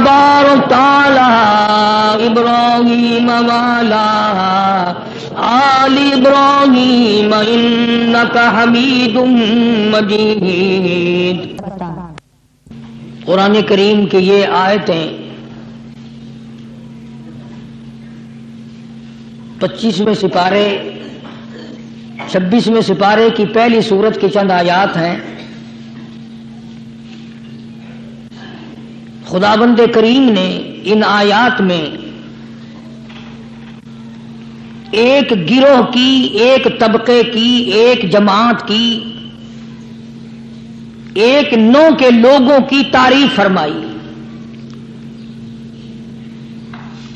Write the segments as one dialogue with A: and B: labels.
A: باركت على إبراهيم وعلى آل إبراهيم إنك حميد مجيد۔ قرآن کریم کی یہ آیتیں 25ویں سپارے 26ویں سپارے کی پہلی سورت کی چند آیات ہیں۔ خداوند کریم نے ان آیات میں ایک گروہ کی، ایک طبقے کی، ایک جماعت کی، ایک نوع کے لوگوں کی تعریف فرمائی۔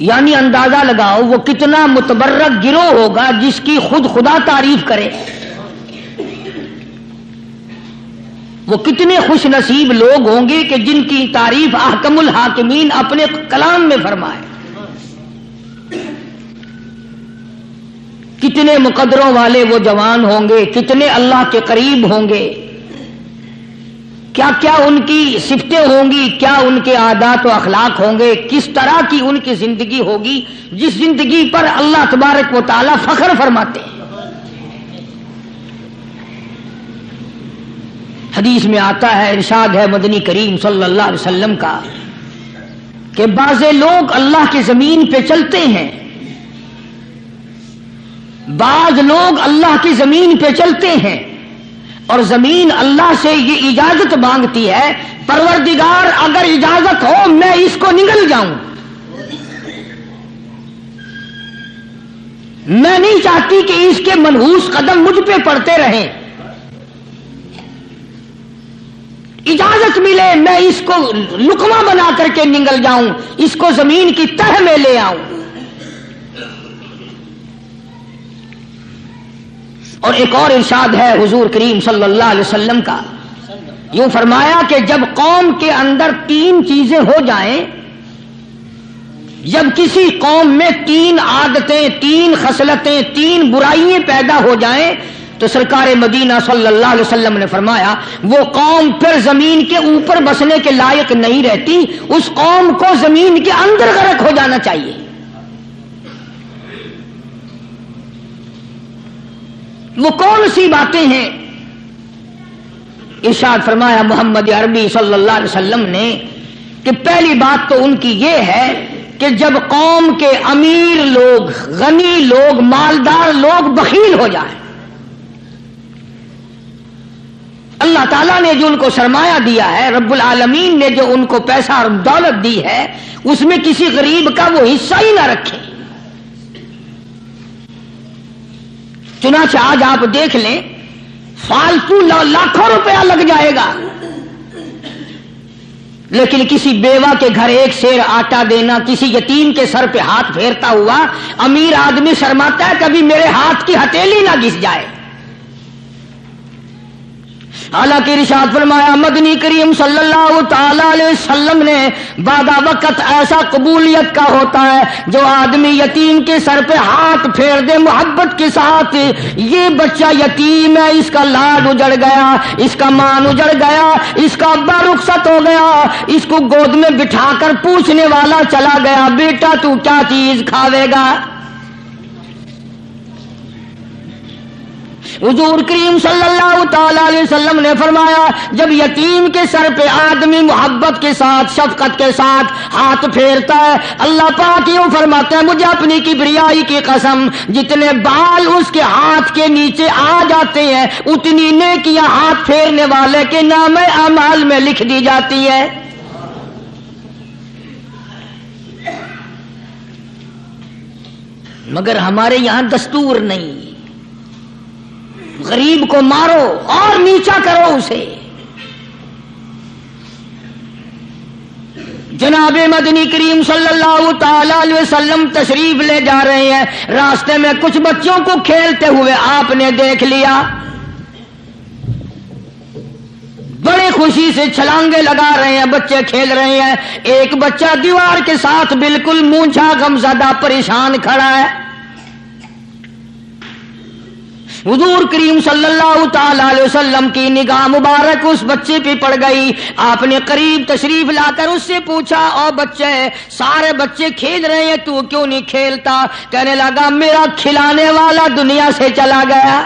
A: یعنی اندازہ لگاؤ وہ کتنا متبرک گروہ ہوگا جس کی خود خدا تعریف کرے، وہ کتنے خوش نصیب لوگ ہوں گے کہ جن کی تعریف احکم الحاکمین اپنے کلام میں فرمائے۔ کتنے مقدروں والے وہ جوان ہوں گے، کتنے اللہ کے قریب ہوں گے، کیا کیا ان کی صفتیں ہوں گی، کیا ان کے عادات و اخلاق ہوں گے، کس طرح کی ان کی زندگی ہوگی جس زندگی پر اللہ تبارک و تعالی فخر فرماتے ہیں۔ حدیث میں آتا ہے، ارشاد ہے مدنی کریم صلی اللہ علیہ وسلم کا کہ بعض لوگ اللہ کی زمین پہ چلتے ہیں، بعض لوگ اللہ کی زمین پہ چلتے ہیں اور زمین اللہ سے یہ اجازت مانگتی ہے، پروردگار اگر اجازت ہو میں اس کو نگل جاؤں، میں نہیں چاہتی کہ اس کے منحوس قدم مجھ پہ پڑتے رہیں، اجازت ملے میں اس کو لقمہ بنا کر کے نگل جاؤں، اس کو زمین کی تہ میں لے آؤں۔ اور ایک اور ارشاد ہے حضور کریم صلی اللہ علیہ وسلم کا، یوں فرمایا کہ جب قوم کے اندر 3 چیزیں ہو جائیں، جب کسی قوم میں 3 عادتیں، 3 خصلتیں، 3 برائیاں پیدا ہو جائیں تو سرکار مدینہ صلی اللہ علیہ وسلم نے فرمایا وہ قوم پھر زمین کے اوپر بسنے کے لائق نہیں رہتی، اس قوم کو زمین کے اندر غرق ہو جانا چاہیے۔ وہ کون سی باتیں ہیں؟ ارشاد فرمایا محمد عربی صلی اللہ علیہ وسلم نے کہ پہلی بات تو ان کی یہ ہے کہ جب قوم کے امیر لوگ، غنی لوگ، مالدار لوگ بخیل ہو جائیں، اللہ تعالیٰ نے جو ان کو سرمایہ دیا ہے، رب العالمین نے جو ان کو پیسہ اور دولت دی ہے، اس میں کسی غریب کا وہ حصہ ہی نہ رکھیں۔ چنانچہ آج آپ دیکھ لیں فالتو لاکھوں روپیہ لگ جائے گا، لیکن کسی بیوہ کے گھر 1 سیر آٹا دینا، کسی یتیم کے سر پہ ہاتھ پھیرتا ہوا امیر آدمی شرماتا ہے کبھی میرے ہاتھ کی ہتھیلی نہ گھس جائے۔ حالانکہ ارشاد فرمایا مدنی کریم صلی اللہ تعالی علیہ وسلم نے بعد وقت ایسا قبولیت کا ہوتا ہے جو آدمی یتیم کے سر پہ ہاتھ پھیر دے محبت کے ساتھ، یہ بچہ یتیم ہے، اس کا لاڈ اجڑ گیا، اس کا مان اجڑ گیا، اس کا ابا رخصت ہو گیا، اس کو گود میں بٹھا کر پوچھنے والا چلا گیا بیٹا تو کیا چیز کھاوے گا؟ حضور کریم صلی اللہ تعالی علیہ وسلم نے فرمایا جب یتیم کے سر پہ آدمی محبت کے ساتھ، شفقت کے ساتھ ہاتھ پھیرتا ہے، اللہ پاک یوں فرماتے ہیں مجھے اپنی کبریائی کی قسم جتنے بال اس کے ہاتھ کے نیچے آ جاتے ہیں اتنی نیکیاں ہاتھ پھیرنے والے کے نام اعمال میں لکھ دی جاتی ہے۔ مگر ہمارے یہاں دستور نہیں، غریب کو مارو اور نیچا کرو اسے۔ جناب مدنی کریم صلی اللہ تعالی علیہ وسلم تشریف لے جا رہے ہیں، راستے میں کچھ بچوں کو کھیلتے ہوئے آپ نے دیکھ لیا، بڑے خوشی سے چھلانگے لگا رہے ہیں، بچے کھیل رہے ہیں، ایک بچہ دیوار کے ساتھ بالکل مونچھا غمزدہ پریشان کھڑا ہے۔ حضور کریم صلی اللہ تعالی علیہ وسلم کی نگاہ مبارک اس بچے پہ پڑ گئی. آپ نے قریب تشریف لا کر اس سے پوچھا، او بچے، سارے بچے کھیل رہے ہیں، تو کیوں نہیں کھیلتا؟ کہنے لگا میرا کھلانے والا دنیا سے چلا گیا،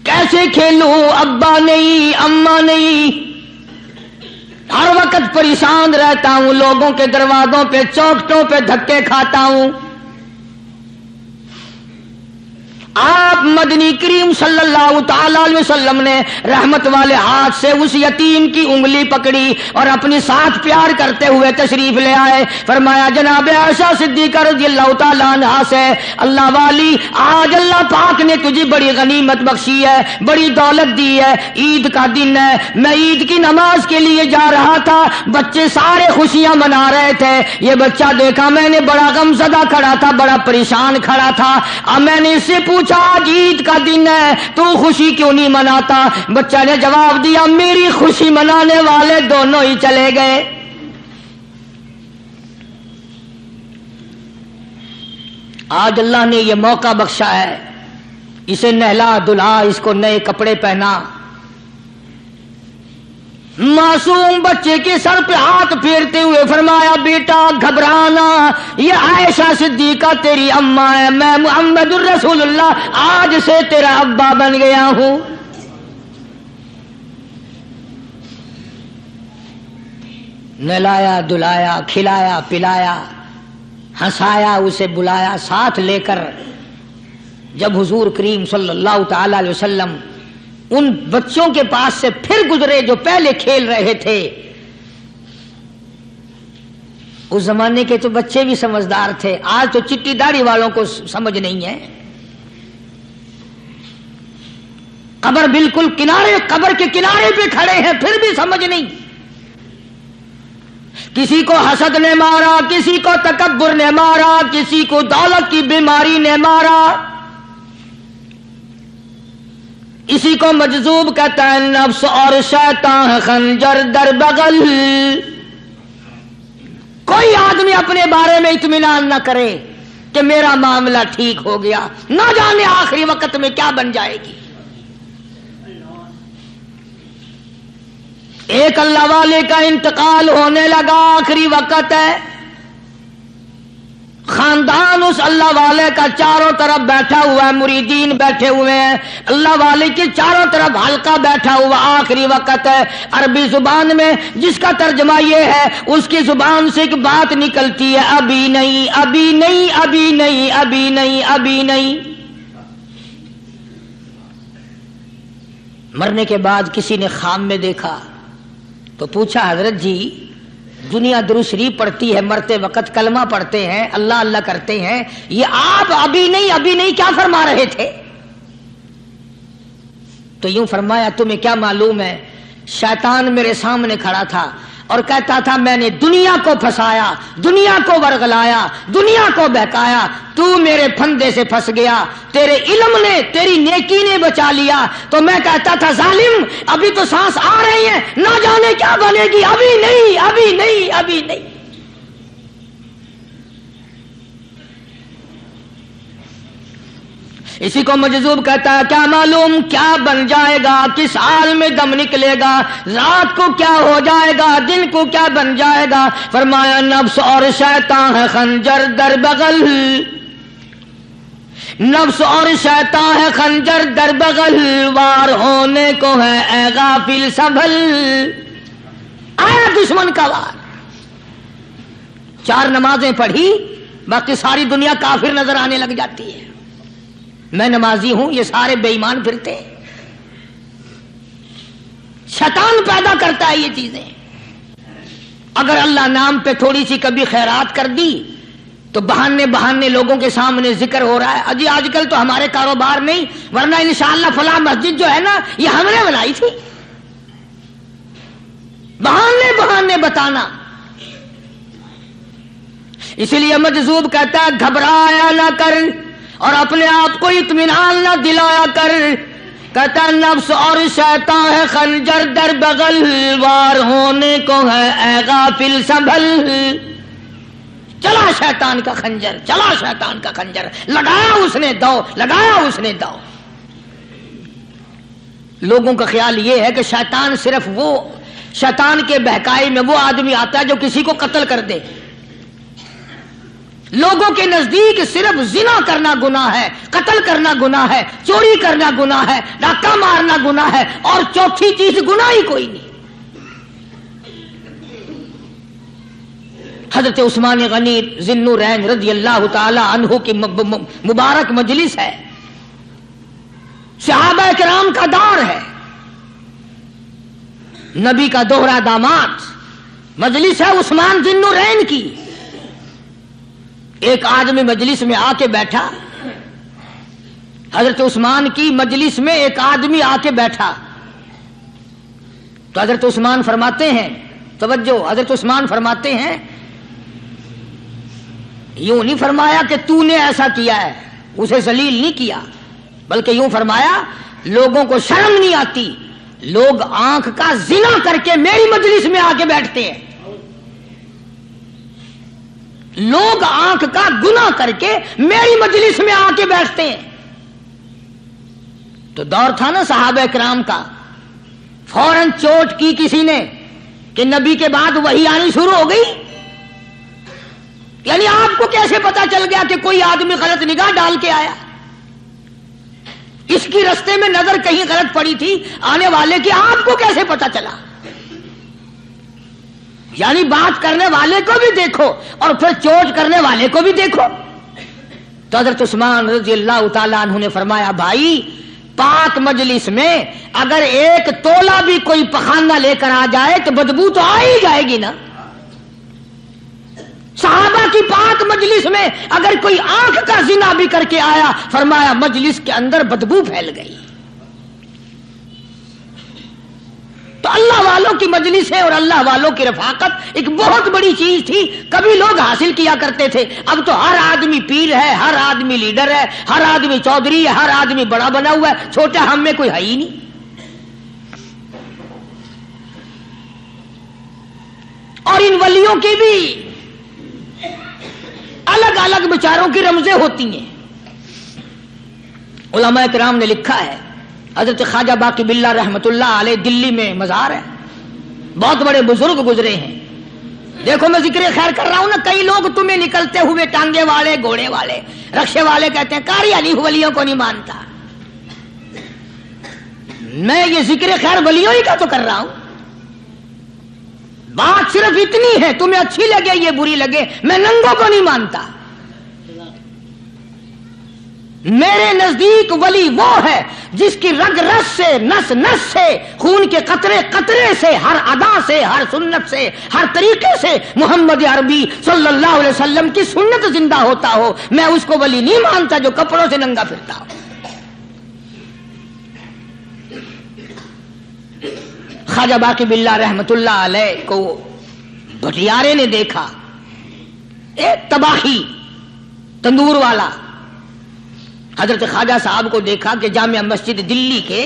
A: کیسے کھیلوں؟ ابا نہیں، اماں نہیں، ہر وقت پریشان رہتا ہوں، لوگوں کے دروازوں پہ چوکھٹوں پہ دھکے کھاتا ہوں. آپ مدنی کریم صلی اللہ تعالی علیہ وسلم نے رحمت والے ہاتھ سے اس یتیم کی انگلی پکڑی اور اپنی ساتھ پیار کرتے ہوئے تشریف لے آئے. فرمایا جناب عائشہ صدیقہ رضی اللہ تعالی عنہا سے، اللہ والی، آج اللہ پاک نے تجھے بڑی غنیمت بخشی ہے، بڑی دولت دی ہے، عید کا دن ہے، میں عید کی نماز کے لیے جا رہا تھا، بچے سارے خوشیاں منا رہے تھے، یہ بچہ دیکھا میں نے بڑا غمزدہ کھڑا تھا، بڑا پریشان کھڑا تھا. اب میں نے اس سے پوچھا آج عید کا دن ہے، تو خوشی کیوں نہیں مناتا؟ بچہ نے جواب دیا میری خوشی منانے والے دونوں ہی چلے گئے. آج اللہ نے یہ موقع بخشا ہے، اسے نہلا دھلا، اس کو نئے کپڑے پہنا. معصوم بچے کے سر پہ ہاتھ پھیرتے ہوئے فرمایا بیٹا گھبرانا، یہ عائشہ صدیقہ تیری اماں ہے، میں محمد الرسول اللہ آج سے تیرا ابا بن گیا ہوں. نہلایا دھلایا، کھلایا پلایا، ہنسایا، اسے بلایا ساتھ لے کر. جب حضور کریم صلی اللہ تعالی علیہ وسلم ان بچوں کے پاس سے پھر گزرے جو پہلے کھیل رہے تھے، اس زمانے کے تو بچے بھی سمجھدار تھے، آج تو چٹی داڑھی والوں کو سمجھ نہیں ہے. قبر بالکل کنارے، قبر کے کنارے پہ کھڑے ہیں پھر بھی سمجھ نہیں. کسی کو حسد نے مارا، کسی کو تکبر نے مارا، کسی کو دولت کی بیماری نے مارا. اسی کو مجذوب کہتا ہے، نفس اور شیطان خنجر در بغل. کوئی آدمی اپنے بارے میں اطمینان نہ کرے کہ میرا معاملہ ٹھیک ہو گیا، نہ جانے آخری وقت میں کیا بن جائے گی. ایک اللہ والے کا انتقال ہونے لگا، آخری وقت ہے، خاندان اس اللہ والے کا چاروں طرف بیٹھا ہوا ہے، مریدین بیٹھے ہوئے ہیں، اللہ والے کے چاروں طرف حلقہ بیٹھا ہوا، آخری وقت ہے. عربی زبان میں جس کا ترجمہ یہ ہے، اس کی زبان سے ایک بات نکلتی ہے، ابھی نہیں، ابھی نہیں، ابھی نہیں، ابھی نہیں، ابھی نہیں. مرنے کے بعد کسی نے خواب میں دیکھا تو پوچھا حضرت جی دنیا درود شریف پڑھتی ہے، مرتے وقت کلمہ پڑھتے ہیں، اللہ اللہ کرتے ہیں، یہ آپ ابھی نہیں ابھی نہیں کیا فرما رہے تھے؟ تو یوں فرمایا تمہیں کیا معلوم ہے، شیطان میرے سامنے کھڑا تھا اور کہتا تھا میں نے دنیا کو پھنسایا، دنیا کو ورغلایا، دنیا کو بہکایا، تو میرے پھندے سے پھنس گیا، تیرے علم نے، تیری نیکی نے بچا لیا. تو میں کہتا تھا ظالم ابھی تو سانس آ رہی ہے، نہ جانے کیا بنے گی، ابھی نہیں، ابھی نہیں، ابھی نہیں. اسی کو مجذوب کہتا ہے، کیا معلوم کیا بن جائے گا، کس حال میں دم نکلے گا، رات کو کیا ہو جائے گا، دن کو کیا بن جائے گا. فرمایا نفس اور شیطان ہے خنجر در بغل، نفس اور شیطان ہے خنجر در بغل، وار ہونے کو ہے اے غافل سنبھل. آیا دشمن کا وار. 4 نمازیں پڑھی، باقی ساری دنیا کافر نظر آنے لگ جاتی ہے. میں نمازی ہوں، یہ سارے بے ایمان پھرتے ہیں. شیطان پیدا کرتا ہے یہ چیزیں. اگر اللہ نام پہ تھوڑی سی کبھی خیرات کر دی تو بہانے بہانے لوگوں کے سامنے ذکر ہو رہا ہے، اجی آج کل تو ہمارے کاروبار نہیں، ورنہ انشاءاللہ فلاں مسجد جو ہے نا یہ ہم نے بنائی تھی. بہانے بہانے بتانا. اسی لیے مجذوب کہتا ہے گھبرایا نہ کر اور اپنے آپ کو اطمینان نہ دلایا کر. کہتا نفس اور شیطان ہے خنجر در بغل، وار ہونے کو ہے اے غافل سنبھل. چلا شیطان کا خنجر، چلا شیطان کا خنجر، لگایا اس نے دو، لگایا اس نے دو۔ لوگوں کا خیال یہ ہے کہ شیطان صرف وہ، شیطان کے بہکائی میں وہ آدمی آتا ہے جو کسی کو قتل کر دے۔ لوگوں کے نزدیک صرف زنا کرنا گناہ ہے، قتل کرنا گناہ ہے، چوری کرنا گناہ ہے، ڈاکہ مارنا گناہ ہے، اور چوتھی چیز گناہ ہی کوئی نہیں۔ حضرت عثمان غنی ذی النورین رضی اللہ تعالی عنہ کی مبارک مجلس ہے، صحابہ کرام کا دور ہے، نبی کا دوہرا داماد، مجلس ہے عثمان ذی النورین کی۔ ایک آدمی مجلس میں آ کے بیٹھا، حضرت عثمان کی مجلس میں ایک آدمی آ کے بیٹھا تو حضرت عثمان فرماتے ہیں، توجہ، حضرت عثمان فرماتے ہیں، یوں نہیں فرمایا کہ تو نے ایسا کیا ہے، اسے ذلیل نہیں کیا، بلکہ یوں فرمایا لوگوں کو شرم نہیں آتی، لوگ آنکھ کا زنا کر کے میری مجلس میں آ کے بیٹھتے ہیں، لوگ آنکھ کا گناہ کر کے میری مجلس میں آ کے بیٹھتے ہیں۔ تو دور تھا نا صحابہ کرام کا، فوراً چوٹ کی کسی نے کہ نبی کے بعد وحی آنی شروع ہو گئی۔ یعنی آپ کو کیسے پتا چل گیا کہ کوئی آدمی غلط نگاہ ڈال کے آیا؟ اس کی رستے میں نظر کہیں غلط پڑی تھی آنے والے کی، آپ کو کیسے پتا چلا؟ یعنی بات کرنے والے کو بھی دیکھو اور پھر چوٹ کرنے والے کو بھی دیکھو۔ تو حضرت عثمان رضی اللہ تعالیٰ عنہ نے فرمایا، بھائی پاک مجلس میں اگر ایک تولا بھی کوئی پخانہ لے کر آ جائے تو بدبو تو آ ہی جائے گی نا۔ صحابہ کی پاک مجلس میں اگر کوئی آنکھ کا زنا بھی کر کے آیا، فرمایا مجلس کے اندر بدبو پھیل گئی۔ تو اللہ والوں کی مجلسیں اور اللہ والوں کی رفاقت ایک بہت بڑی چیز تھی، کبھی لوگ حاصل کیا کرتے تھے، اب تو ہر آدمی پیر ہے، ہر آدمی لیڈر ہے، ہر آدمی چودھری ہے، ہر آدمی بڑا بنا ہوا ہے، چھوٹا ہم میں کوئی ہے ہی نہیں۔ اور ان ولیوں کی بھی الگ الگ بچاروں کی رمزیں ہوتی ہیں۔ علماء کرام نے لکھا ہے، حضرت خواجہ باقی باللہ رحمت اللہ علیہ دلی میں مزار ہے، بہت بڑے بزرگ گزرے ہیں۔ دیکھو میں ذکر خیر کر رہا ہوں نا، کئی لوگ تمہیں نکلتے ہوئے ٹانگے والے، گھوڑے والے، رکشے والے کہتے ہیں قاری علی ولیوں کو نہیں مانتا۔ میں یہ ذکر خیر ولیوں ہی کا تو کر رہا ہوں۔ بات صرف اتنی ہے، تمہیں اچھی لگے یہ بری لگے، میں ننگوں کو نہیں مانتا۔ میرے نزدیک ولی وہ ہے جس کی رگ رس سے، نس نس سے، خون کے قطرے قطرے سے، ہر ادا سے، ہر سنت سے، ہر طریقے سے محمد عربی صلی اللہ علیہ وسلم کی سنت زندہ ہوتا ہو۔ میں اس کو ولی نہیں مانتا جو کپڑوں سے ننگا پھرتا ہو۔ خواجہ باقی باللہ رحمت اللہ علیہ کو بھٹیارے نے دیکھا، ایک تباہی تندور والا، حضرت خواجہ صاحب کو دیکھا کہ جامع مسجد دلی کے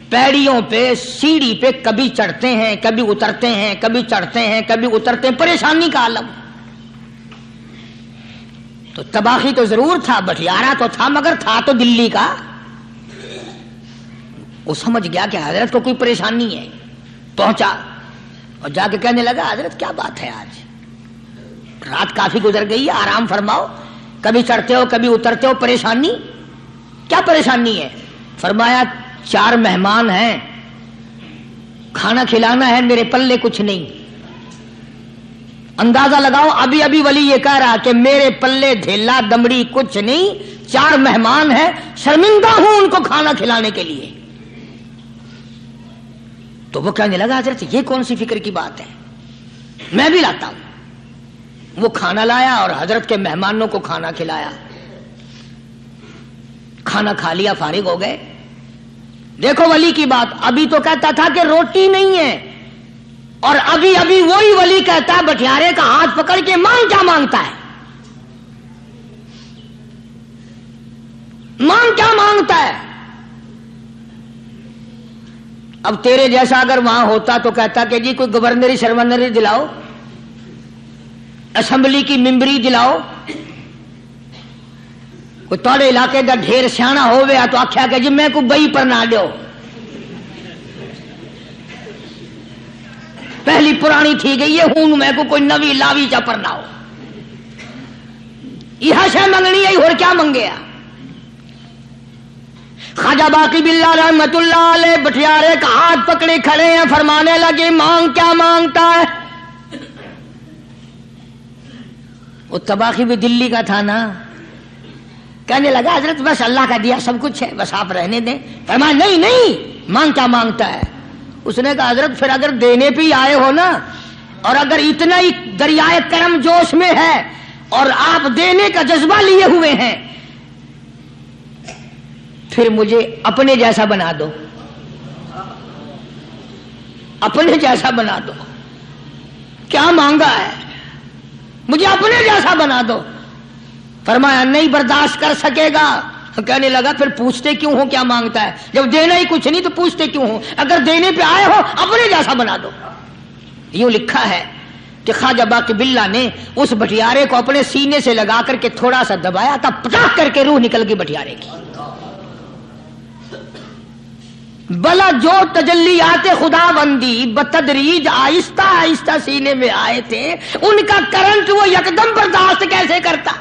A: پیڑیوں پہ، سیڑھی پہ کبھی چڑھتے ہیں، کبھی اترتے ہیں، کبھی چڑھتے ہیں، کبھی اترتے ہیں، پریشانی کا عالم۔ تو تباہی تو ضرور تھا، بٹیارہ تو تھا، مگر تھا تو دلی کا۔ وہ سمجھ گیا کہ حضرت کو کوئی پریشانی ہے، پہنچا اور جا کے کہنے لگا، حضرت کیا بات ہے، آج رات کافی گزر گئی ہے، آرام فرماؤ، کبھی چڑھتے ہو کبھی اترتے ہو، پریشانی کیا پریشانی ہے؟ فرمایا 4 مہمان ہیں، کھانا کھلانا ہے، میرے پلے کچھ نہیں۔ اندازہ لگاؤ، ابھی ابھی ولی یہ کہہ رہا کہ میرے پلے دھیلا دمڑی کچھ نہیں، 4 مہمان ہیں، شرمندہ ہوں ان کو کھانا کھلانے کے لیے۔ تو وہ کہنے لگا، حضرت یہ کون سی فکر کی بات ہے، میں بھی لاتا ہوں۔ وہ کھانا لایا اور حضرت کے مہمانوں کو کھانا کھلایا، کھانا کھا لیا، فارغ ہو گئے۔ دیکھو ولی کی بات، ابھی تو کہتا تھا کہ روٹی نہیں ہے، اور ابھی ابھی وہی ولی کہتا ہے بٹیارے کا ہاتھ پکڑ کے، مانگ کیا مانگتا ہے، مانگ کیا مانگتا ہے۔ اب تیرے جیسا اگر وہاں ہوتا تو کہتا کہ جی کوئی گورنری شرمندری دلاؤ، اسمبلی کی ممبری دلاؤ، کوئی تھوڑے علاقے کا ڈھیر سیاح ہوئے تو آخیا کہ جی میں کو بئی پر نہ دو، پہلی پرانی تھی گئی ہے ہوں میں کو کوئی نوی لاوی چا پر نہ ہو، یہ شے منگنی ہے اور کیا منگیا۔ خواجہ باقی باللہ رحمت اللہ علیہ بٹیارے کا ہاتھ پکڑے کھڑے ہیں، فرمانے لگے مانگ کیا مانگتا ہے؟ وہ تباخی بھی دلی کا تھا نا، کہنے لگا حضرت بس اللہ کا دیا سب کچھ ہے، بس آپ رہنے دیں۔ فرمایا نہیں نہیں، مانگ کیا مانگتا ہے؟ اس نے کہا حضرت پھر اگر دینے پہ ہی آئے ہو نا، اور اگر اتنا ہی دریائے کرم جوش میں ہے اور آپ دینے کا جذبہ لیے ہوئے ہیں، پھر مجھے اپنے جیسا بنا دو، اپنے جیسا بنا دو۔ کیا مانگا ہے؟ مجھے اپنے جیسا بنا دو۔ فرمایا نہیں برداشت کر سکے گا۔ کہنے لگا پھر پوچھتے کیوں ہو کیا مانگتا ہے؟ جب دینا ہی کچھ نہیں تو پوچھتے کیوں ہو؟ اگر دینے پہ آئے ہو اپنے جیسا بنا دو۔ یوں لکھا ہے کہ خواجہ باقی باللہ نے اس بٹیارے کو اپنے سینے سے لگا کر کے تھوڑا سا دبایا تھا، پٹاخ کر کے روح نکل گئی بٹیارے کی۔ بلا جو تجلیات خدا بندی بتدریج آہستہ آہستہ سینے میں آئے تھے، ان کا کرنٹ وہ یکدم برداشت کیسے کرتا؟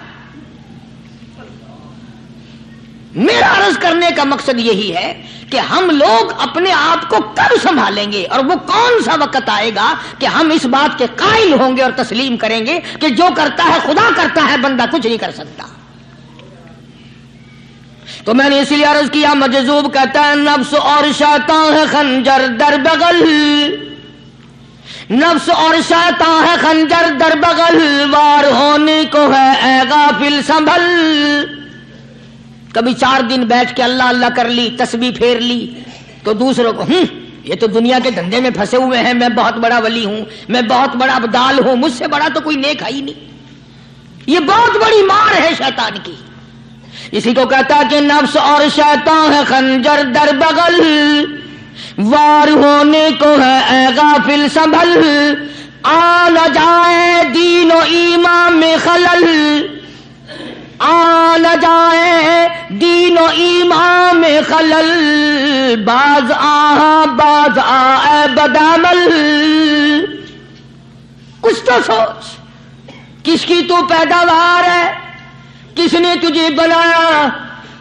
A: میرا عرض کرنے کا مقصد یہی ہے کہ ہم لوگ اپنے آپ کو کب سنبھالیں گے، اور وہ کون سا وقت آئے گا کہ ہم اس بات کے قائل ہوں گے اور تسلیم کریں گے کہ جو کرتا ہے خدا کرتا ہے، بندہ کچھ نہیں کر سکتا۔ تو میں نے اسی لیے عرض کیا، مجذوب کہتا ہے نفس اور شیطان ہے خنجر در بغل، نفس اور شیطان ہے خنجر در بغل، وار ہونے کو ہے اے غافل سنبھل۔ کبھی 4 دن بیٹھ کے اللہ اللہ کر لی، تسبیح پھیر لی، تو دوسروں کو یہ تو دنیا کے دھندے میں پھنسے ہوئے ہیں، میں بہت بڑا ولی ہوں، میں بہت بڑا ابدال ہوں، مجھ سے بڑا تو کوئی نیک ہے ہی نہیں۔ یہ بہت بڑی مار ہے شیطان کی۔ اسی کو کہتا کہ نفس اور شیطان ہے خنجر در بغل، وار ہونے کو ہے اے غافل سنبھل، آ نہ جائے دین و ایمان میں خلل، آ نہ جائے دین و ایمان میں خلل، باز باز آ بدعمل۔ کچھ تو سوچ، کس کی تو پیداوار ہے؟ کس نے تجھے بنایا؟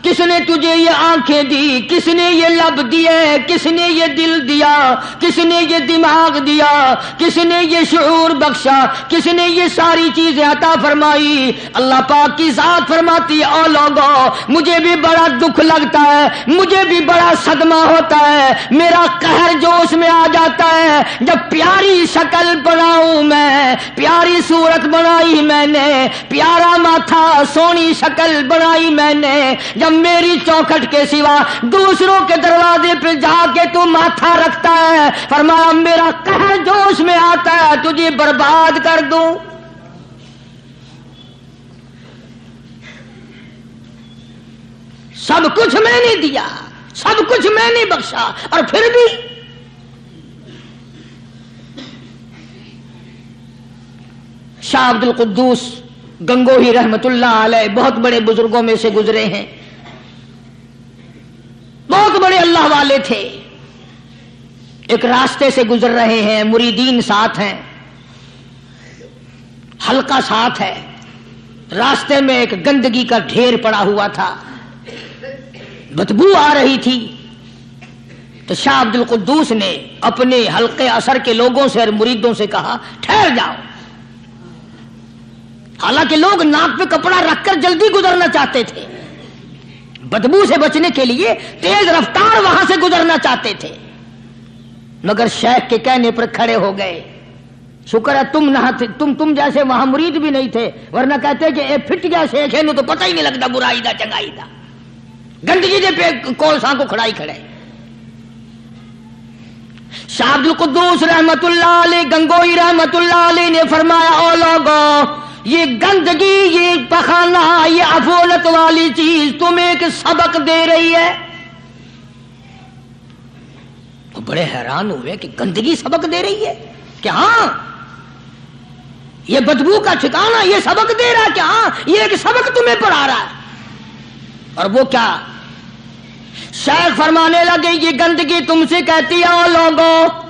A: کس نے تجھے یہ آنکھیں دی؟ کس نے یہ لب دیے؟ کس نے یہ دل دیا؟ کس نے یہ دماغ دیا؟ کس نے یہ شعور بخشا؟ کس نے یہ ساری چیزیں عطا فرمائی؟ اللہ پاک کی ذات فرماتی ہے او لوگو، مجھے بھی بڑا دکھ لگتا ہے، مجھے بھی بڑا صدمہ ہوتا ہے، میرا قہر جوش میں آ جاتا ہے جب پیاری شکل بناؤں میں، پیاری صورت بنائی میں نے، پیارا ماتھا سونی شکل بنائی میں نے، جب میری چوکھٹ کے سوا دوسروں کے دروازے پہ جا کے تو ماتھا رکھتا ہے، فرمایا میرا قہر جوش میں آتا ہے تجھے برباد کر دوں۔ سب کچھ میں نے دیا، سب کچھ میں نے بخشا، اور پھر بھی شاہ عبد القدوس گنگوہی رحمت اللہ علیہ بہت بڑے بزرگوں میں سے گزرے ہیں، بہت بڑے اللہ والے تھے۔ ایک راستے سے گزر رہے ہیں، مریدین ساتھ ہیں، حلقہ ساتھ ہے، راستے میں ایک گندگی کا ڈھیر پڑا ہوا تھا، بدبو آ رہی تھی، تو شاہ عبد القدوس نے اپنے حلقے اثر کے لوگوں سے اور مریدوں سے کہا ٹھہر جاؤ۔ حالانکہ لوگ ناک پہ کپڑا رکھ کر جلدی گزرنا چاہتے تھے، بدبو سے بچنے کے لیے تیز رفتار وہاں سے گزرنا چاہتے تھے، مگر شیخ کے کہنے پر کھڑے ہو گئے۔ شکر ہے تم نہ تھے، تم جیسے وہاں مرید بھی نہیں تھے، ورنہ کہتے کہ اے پھٹ گیا شیخ ہے نو تو پتہ ہی نہیں لگتا برائی دا چنگائی دا، گندگی دے پہ کولساں کو کھڑائی کھڑے۔ شاہ عبد القدوس رحمت اللہ علیہ گنگوئی رحمت اللہ علیہ نے فرمایا او لوگو، یہ گندگی، یہ پخانہ، یہ افولت والی چیز تمہیں ایک سبق دے رہی ہے۔ وہ بڑے حیران ہوئے کہ گندگی سبق دے رہی ہے کہ ہاں یہ بدبو کا ٹھکانہ، یہ سبق دے رہا کہ ہاں یہ ایک سبق تمہیں پڑھا رہا ہے۔ اور وہ کیا؟ شیخ فرمانے لگے یہ گندگی تم سے کہتی ہے او لوگوں،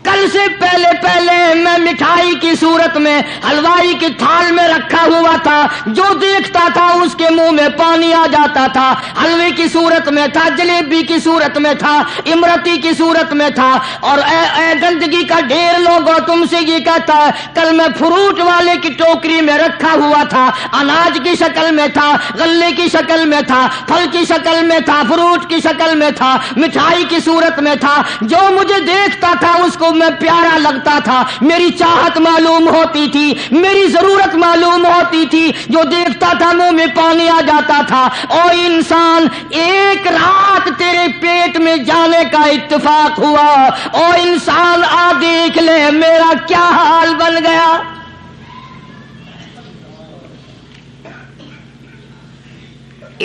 A: کل سے پہلے میں مٹھائی کی صورت میں حلوائی کی تھال میں رکھا ہوا تھا، جو دیکھتا تھا اس کے منہ میں پانی آ جاتا تھا، حلوے کی صورت میں تھا، جلیبی کی صورت میں تھا، امرتی کی صورت میں تھا، اور اے گندگی کا ڈھیر لوگوں تم سے یہ کہتا ہے کل میں فروٹ والے کی ٹوکری میں رکھا ہوا تھا، اناج کی شکل میں تھا، غلے کی شکل میں تھا، پھل کی شکل میں تھا، فروٹ کی شکل میں تھا، مٹھائی کی صورت میں تھا، جو مجھے دیکھتا تھا اس کو میں پیارا لگتا تھا، میری چاہت معلوم ہوتی تھی، میری ضرورت معلوم ہوتی تھی، جو دیکھتا تھا منہ میں پانی آ جاتا تھا۔ او انسان، ایک رات تیرے پیٹ میں جانے کا اتفاق ہوا، او انسان آ دیکھ لے میرا کیا حال بن گیا۔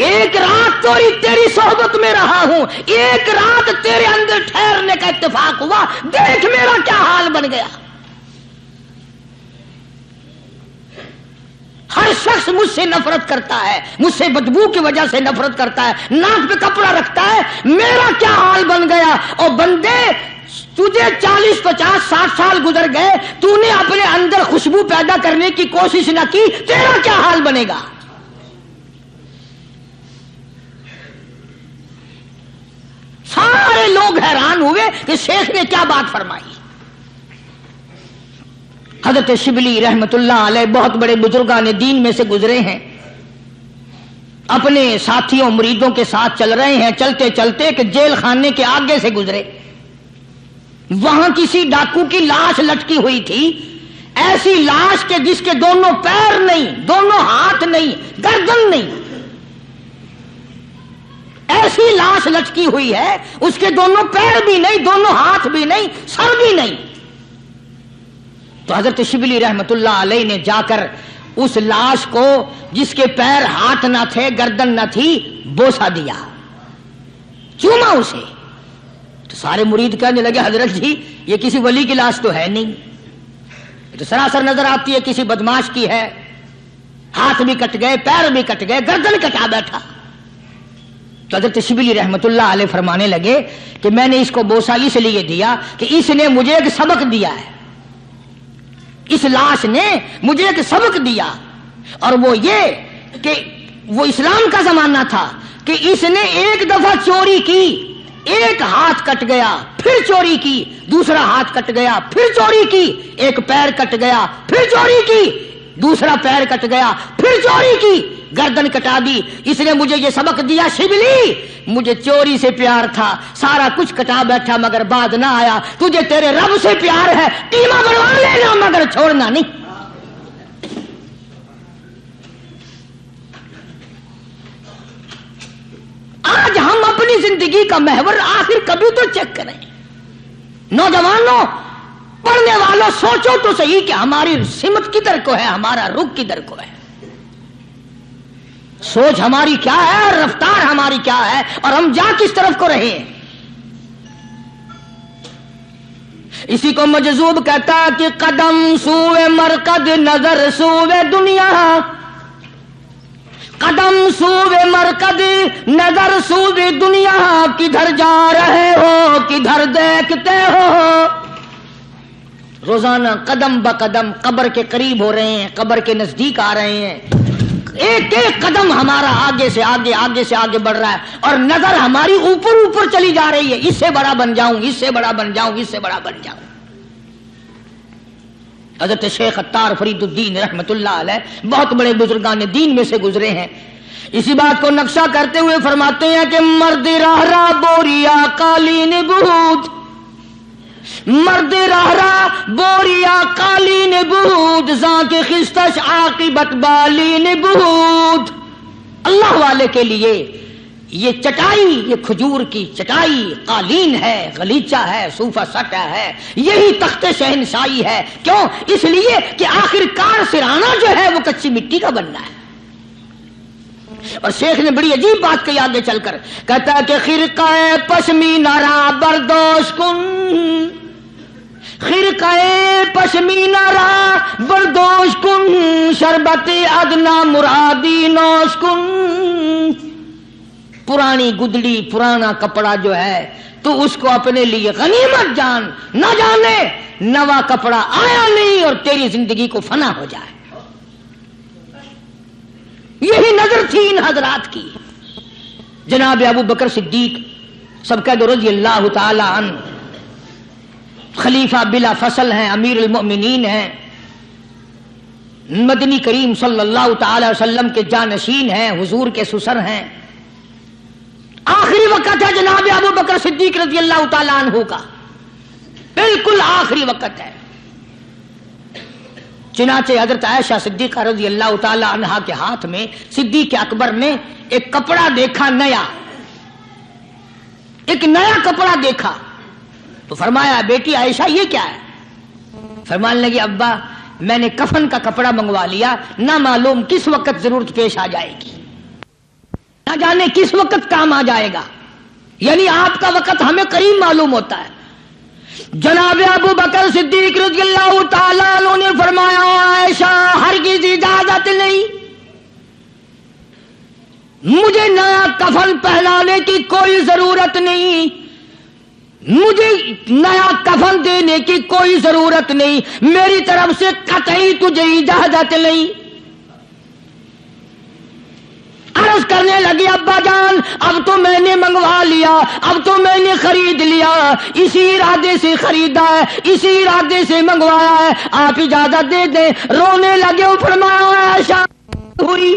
A: ایک رات تیری صحبت میں رہا ہوں، ایک رات تیرے اندر ٹھہرنے کا اتفاق ہوا، دیکھ میرا کیا حال بن گیا۔ ہر شخص مجھ سے نفرت کرتا ہے، مجھ سے بدبو کی وجہ سے نفرت کرتا ہے، ناک پہ کپڑا رکھتا ہے، میرا کیا حال بن گیا۔ اور بندے تجھے 40 50 60 سال گزر گئے، تو نے اپنے اندر خوشبو پیدا کرنے کی کوشش نہ کی، تیرا کیا حال بنے گا۔ سارے لوگ حیران ہوئے کہ شیخ نے کیا بات فرمائی۔ حضرت شبلی رحمت اللہ علیہ بہت بڑے بزرگان دین میں سے گزرے ہیں، اپنے ساتھیوں مریدوں کے ساتھ چل رہے ہیں، چلتے چلتے کہ جیل خانے کے آگے سے گزرے، وہاں کسی ڈاکو کی لاش لٹکی ہوئی تھی، ایسی لاش کے جس کے دونوں پیر نہیں، دونوں ہاتھ نہیں، گردن نہیں، ایسی لاش لٹکی ہوئی ہے، اس کے دونوں پیر بھی نہیں، دونوں ہاتھ بھی نہیں، سر بھی نہیں۔ تو حضرت شبلی رحمت اللہ علیہ نے جا کر اس لاش کو جس کے پیر ہاتھ نہ تھے، گردن نہ تھی، بوسا دیا، چوما اسے۔ تو سارے مرید کہنے لگے حضرت جی یہ کسی ولی کی لاش تو ہے نہیں، یہ تو سراسر نظر آتی ہے کسی بدماش کی ہے، ہاتھ بھی کٹ گئے، پیر بھی کٹ گئے، گردن کٹا بیٹھا۔ تو حضرت شبلی رحمت اللہ علیہ فرمانے لگے کہ میں نے اس کو بوسا اس لیے دیا کہ اس نے مجھے ایک سبق دیا ہے، اس لاش نے مجھے ایک سبق دیا، اور وہ یہ کہ وہ اسلام کا زمانہ تھا کہ اس نے ایک دفعہ چوری کی، ایک ہاتھ کٹ گیا، پھر چوری کی، دوسرا ہاتھ کٹ گیا، پھر چوری کی، ایک پیر کٹ گیا، پھر چوری کی، دوسرا پیر کٹ گیا، پھر چوری کی، گردن کٹا دی۔ اس نے مجھے یہ سبق دیا شبلی مجھے چوری سے پیار تھا، سارا کچھ کٹا بیٹھا مگر بعد نہ آیا، تجھے تیرے رب سے پیار ہے، قیمہ بنوا لینا مگر چھوڑنا نہیں۔ آج ہم اپنی زندگی کا محور آخر کبھی تو چیک کریں۔ نوجوانوں، پڑھنے والوں، سوچو تو صحیح کہ ہماری سمت کدھر کو ہے، ہمارا رخ کدھر کو ہے، سوچ ہماری کیا ہے، رفتار ہماری کیا ہے، اور ہم جا کس طرف کو رہے ہیں۔ اسی کو مجذوب کہتا ہے کہ قدم سوئے مرکز، نظر سوئے دنیا، قدم سوئے مرکز، نظر سوئے دنیا، کدھر جا رہے ہو کدھر دیکھتے ہو۔ روزانہ قدم بقدم قبر کے قریب ہو رہے ہیں، قبر کے نزدیک آ رہے ہیں، ایک ایک قدم ہمارا آگے سے آگے، آگے سے آگے بڑھ رہا ہے، اور نظر ہماری اوپر اوپر چلی جا رہی ہے، اس سے بڑا بن جاؤں، اس سے بڑا بن جاؤں، اس سے بڑا بن جاؤں۔ حضرت شیخ عطار فرید الدین رحمت اللہ علیہ بہت بڑے بزرگان دین میں سے گزرے ہیں، اسی بات کو نقشہ کرتے ہوئے فرماتے ہیں کہ مرد راہ راہ بوریا قالین بود، مرد راہ راہ بوریا قالین بود، زاں کے خستش عاقبت بالین بود۔ اللہ والے کے لیے یہ چٹائی، یہ کھجور کی چٹائی قالین ہے، غلیچہ ہے، صوفہ سٹا ہے، یہی تخت شہنشاہی ہے۔ کیوں؟ اس لیے کہ آخر کار سرانہ جو ہے وہ کچی مٹی کا بننا ہے۔ اور شیخ نے بڑی عجیب بات کہی آگے چل کر، کہتا ہے کہ خرقہ پشمینہ را بردوش کن، خرقہ چاشمی نارا بردوش کن شربت ادنا مرادی نوش کن. پرانی گدڑی پرانا کپڑا جو ہے تو اس کو اپنے لیے غنیمت جان، نہ جانے نوا کپڑا آیا نہیں اور تیری زندگی کو فنا ہو جائے. یہی نظر تھی ان حضرات کی. جناب ابو بکر صدیق سبقت رضی اللہ تعالی عنہ خلیفہ بلا فصل ہیں، امیر المؤمنین ہیں، مدنی کریم صلی اللہ تعالی وسلم کے جانشین ہیں، حضور کے سسر ہیں. آخری وقت ہے جناب ابو بکر صدیق رضی اللہ تعالی عنہ کا، بالکل آخری وقت ہے. چنانچہ حضرت عائشہ صدیقہ رضی اللہ تعالی عنہا کے ہاتھ میں صدیق اکبر نے ایک کپڑا دیکھا، ایک نیا کپڑا دیکھا تو فرمایا بیٹی عائشہ یہ کیا ہے؟ فرمانے لگی ابا میں نے کفن کا کپڑا منگوا لیا، نہ معلوم کس وقت ضرورت پیش آ جائے گی، نہ جانے کس وقت کام آ جائے گا. یعنی آپ کا وقت ہمیں قریب معلوم ہوتا ہے. جناب ابو بکر صدیق رضی اللہ تعالیٰ عنہ نے فرمایا عائشہ ہرگز اجازت نہیں، مجھے نیا کفن پہنانے کی کوئی ضرورت نہیں، مجھے نیا کفن دینے کی کوئی ضرورت نہیں، میری طرف سے قطعی تجھے اجازت نہیں. عرض کرنے لگی ابا جان اب تو میں نے منگوا لیا، اب تو میں نے خرید لیا، اسی ارادے سے خریدا ہے، اسی ارادے سے منگوایا ہے، آپ اجازت دے دیں. رونے لگے. فرمایا عائشہ ہوئی